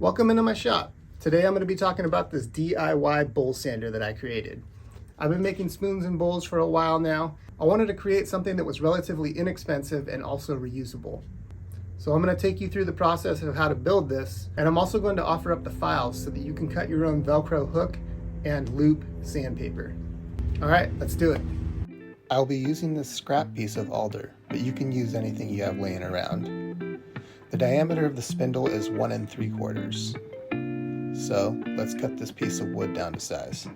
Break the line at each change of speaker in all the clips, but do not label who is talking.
Welcome into my shop. Today I'm going to be talking about this DIY bowl sander that I created. I've been making spoons and bowls for a while now. I wanted to create something that was relatively inexpensive and also reusable. So I'm going to take you through the process of how to build this, and I'm also going to offer up the files so that you can cut your own Velcro hook and loop sandpaper. All right, let's do it. I'll be using this scrap piece of alder, but you can use anything you have laying around. The diameter of the spindle is 1 3/4. So let's cut this piece of wood down to size.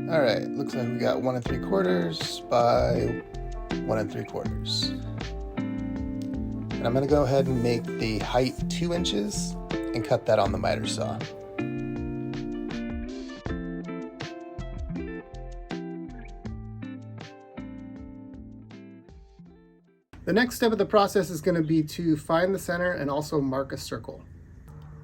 Alright, looks like we got 1 3/4 by 1 3/4. And I'm going to go ahead and make the height 2 inches and cut that on the miter saw. The next step of the process is going to be to find the center and also mark a circle.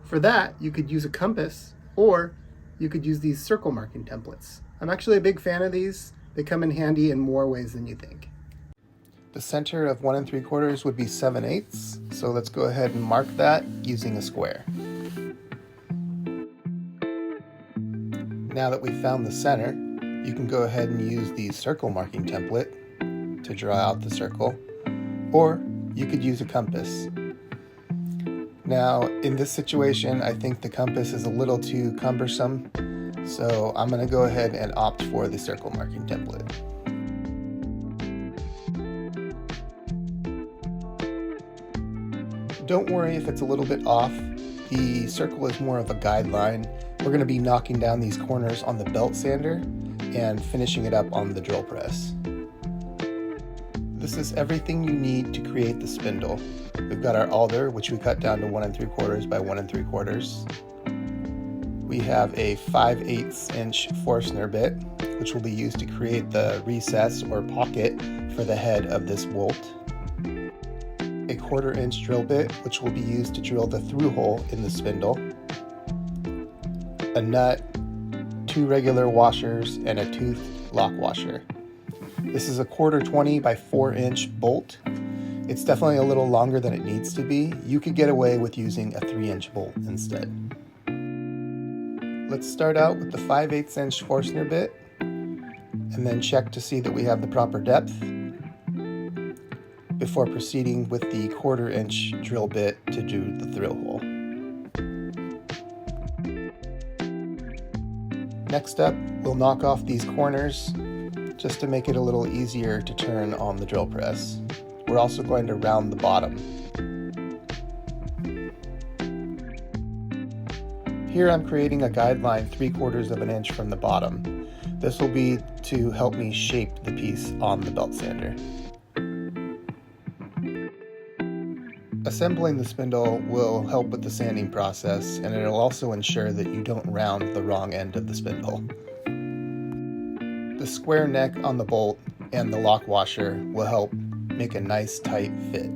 For that, you could use a compass or you could use these circle marking templates. I'm actually a big fan of these. They come in handy in more ways than you think. The center of 1 3/4 would be 7/8, so let's go ahead and mark that using a square. Now that we've found the center, you can go ahead and use the circle marking template to draw out the circle, or you could use a compass. Now, in this situation, I think the compass is a little too cumbersome, so I'm going to go ahead and opt for the circle marking template. Don't worry if it's a little bit off. The circle is more of a guideline. We're going to be knocking down these corners on the belt sander and finishing it up on the drill press. This is everything you need to create the spindle. We've got our alder, which we cut down to 1 3/4 by 1 3/4. We have a 5/8 inch Forstner bit, which will be used to create the recess or pocket for the head of this bolt. A 1/4 inch drill bit, which will be used to drill the through hole in the spindle. A nut, 2 regular washers, and a tooth lock washer. This is a 1/4 20 by 4 inch bolt. It's definitely a little longer than it needs to be. You could get away with using a 3 inch bolt instead. Let's start out with the 5/8 inch Forstner bit and then check to see that we have the proper depth before proceeding with the 1/4 inch drill bit to do the thrill hole. Next up, we'll knock off these corners just to make it a little easier to turn on the drill press. We're also going to round the bottom. Here I'm creating a guideline 3/4 inch from the bottom. This will be to help me shape the piece on the belt sander. Assembling the spindle will help with the sanding process, and it'll also ensure that you don't round the wrong end of the spindle. The square neck on the bolt and the lock washer will help make a nice tight fit.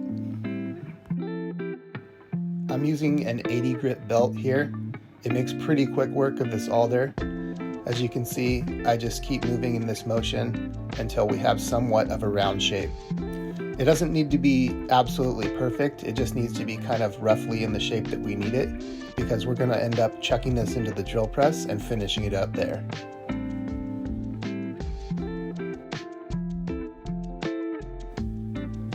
I'm using an 80 grit belt here. It makes pretty quick work of this alder. As you can see, I just keep moving in this motion until we have somewhat of a round shape. It doesn't need to be absolutely perfect, it just needs to be kind of roughly in the shape that we need it, because we're going to end up chucking this into the drill press and finishing it up there.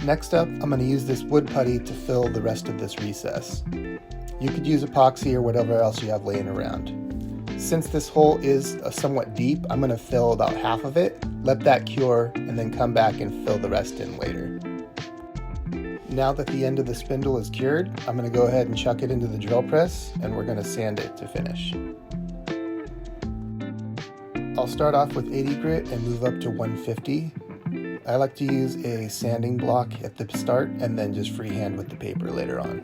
Next up, I'm going to use this wood putty to fill the rest of this recess. You could use epoxy or whatever else you have laying around. Since this hole is somewhat deep, I'm going to fill about half of it, let that cure, and then come back and fill the rest in later. Now that the end of the spindle is cured, I'm going to go ahead and chuck it into the drill press, and we're going to sand it to finish. I'll start off with 80 grit and move up to 150. I like to use a sanding block at the start and then just freehand with the paper later on.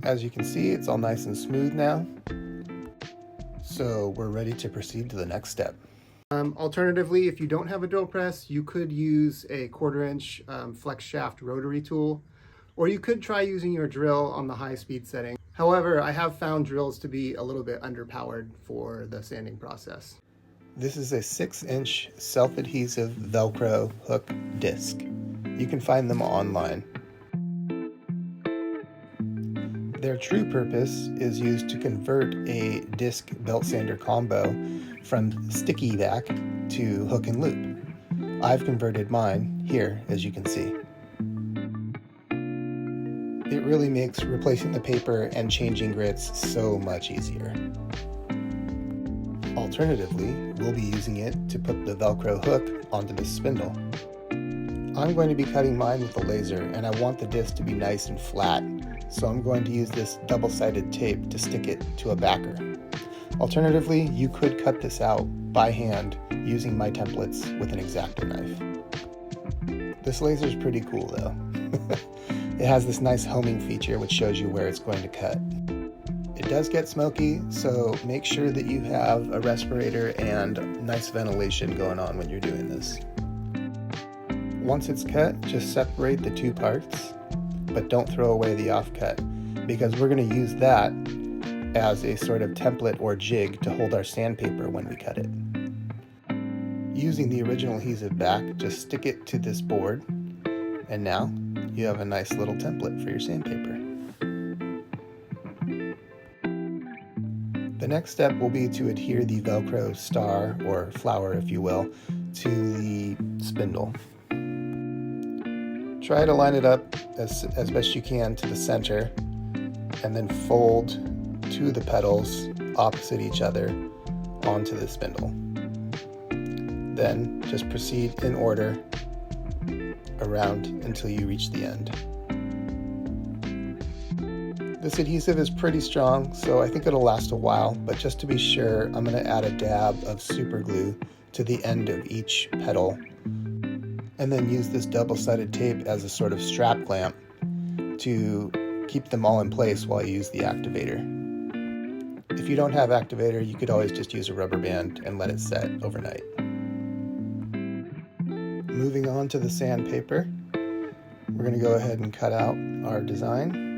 As you can see, it's all nice and smooth now. So we're ready to proceed to the next step. Alternatively, if you don't have a drill press, you could use a 1/4" flex shaft rotary tool, or you could try using your drill on the high speed setting. However, I have found drills to be a little bit underpowered for the sanding process. This is a 6" self-adhesive Velcro hook disc. You can find them online. Their true purpose is used to convert a disc belt sander combo from sticky vac to hook and loop. I've converted mine here, as you can see. It really makes replacing the paper and changing grits so much easier. Alternatively, we'll be using it to put the Velcro hook onto the spindle. I'm going to be cutting mine with a laser, and I want the disc to be nice and flat, so I'm going to use this double-sided tape to stick it to a backer. Alternatively, you could cut this out by hand using my templates with an Xacto knife. This laser is pretty cool though. It has this nice homing feature which shows you where it's going to cut. It does get smoky, so make sure that you have a respirator and nice ventilation going on when you're doing this. Once it's cut, just separate the two parts, but don't throw away the offcut, because we're going to use that as a sort of template or jig to hold our sandpaper when we cut it. Using the original adhesive back, just stick it to this board, and now you have a nice little template for your sandpaper. The next step will be to adhere the Velcro star, or flower if you will, to the spindle. Try to line it up as best you can to the center, and then fold two of the petals opposite each other onto the spindle. Then just proceed in order around until you reach the end. This adhesive is pretty strong, so I think it'll last a while, but just to be sure, I'm going to add a dab of super glue to the end of each petal, and then use this double-sided tape as a sort of strap clamp to keep them all in place while you use the activator. If you don't have activator, you could always just use a rubber band and let it set overnight. Moving on to the sandpaper, we're going to go ahead and cut out our design.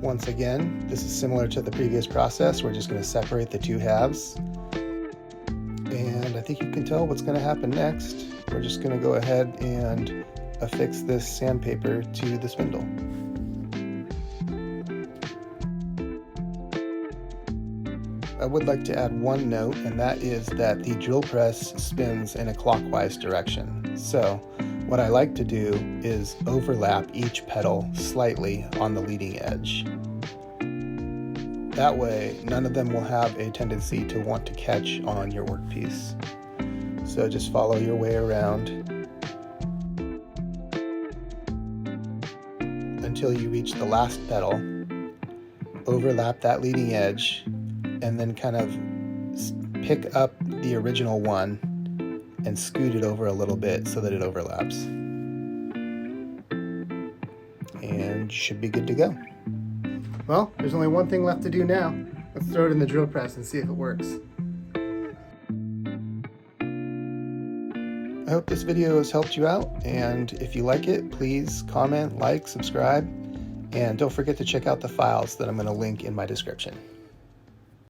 Once again, this is similar to the previous process. We're just going to separate the two halves. And I think you can tell what's going to happen next. We're just going to go ahead and affix this sandpaper to the spindle. I would like to add one note, and that is that the drill press spins in a clockwise direction. So what I like to do is overlap each petal slightly on the leading edge. That way, none of them will have a tendency to want to catch on your workpiece. So just follow your way around until you reach the last petal, overlap that leading edge, and then kind of pick up the original one and scoot it over a little bit so that it overlaps. And you should be good to go. Well, there's only one thing left to do now. Let's throw it in the drill press and see if it works. I hope this video has helped you out, and if you like it, please comment, like, subscribe, and don't forget to check out the files that I'm going to link in my description.